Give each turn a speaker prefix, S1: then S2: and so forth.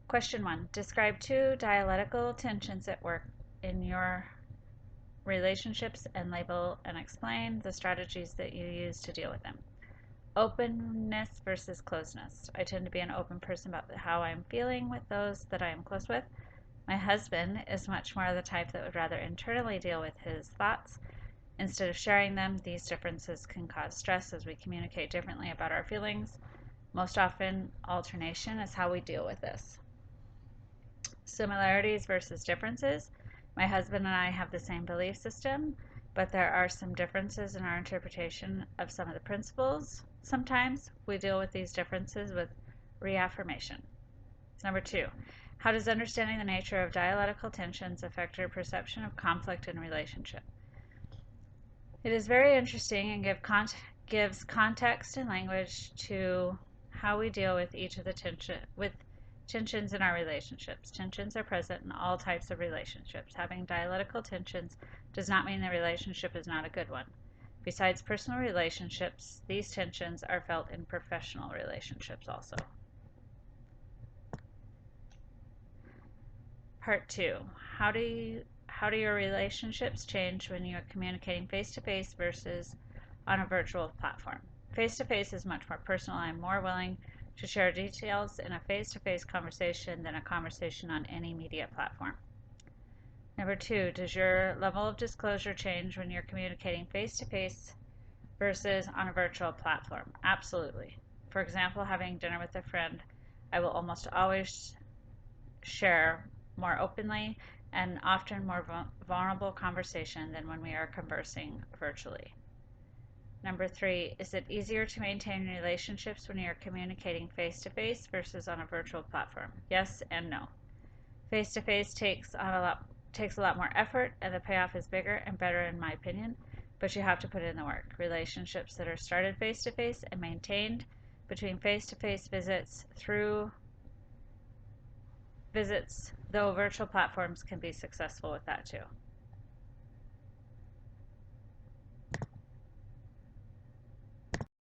S1: Question 1. Describe 2 dialectical tensions at work in your relationships and label and explain the strategies that you use to deal with them. Openness versus closeness. I tend to be an open person about how I'm feeling with those that I am close with. My husband is much more the type that would rather internally deal with his thoughts instead of sharing them. These differences can cause stress as we communicate differently about our feelings. Most often, alternation is how we deal with this. Similarities versus differences. My husband and I have the same belief system, but there are some differences in our interpretation of some of the principles. Sometimes we deal with these differences with reaffirmation. Number 2, how does understanding the nature of dialectical tensions affect your perception of conflict in relationship? It is very interesting and gives context and language to how we deal with each of the tensions in our relationships. Tensions are present in all types of relationships. Having dialectical tensions does not mean the relationship is not a good one. Besides personal relationships, these tensions are felt in professional relationships also. Part 2. How do your relationships change when you are communicating face-to-face versus on a virtual platform? Face-to-face is much more personal. I'm more willing to share details in a face-to-face conversation than a conversation on any media platform. Number 2, does your level of disclosure change when you're communicating face-to-face versus on a virtual platform? Absolutely. For example, having dinner with a friend, I will almost always share more openly and often more vulnerable conversation than when we are conversing virtually. Number 3, is it easier to maintain relationships when you're communicating face-to-face versus on a virtual platform? Yes and no. Face-to-face takes a lot more effort, and the payoff is bigger and better in my opinion, but you have to put in the work. Relationships that are started face-to-face and maintained between face-to-face visits, though virtual platforms can be successful with that too.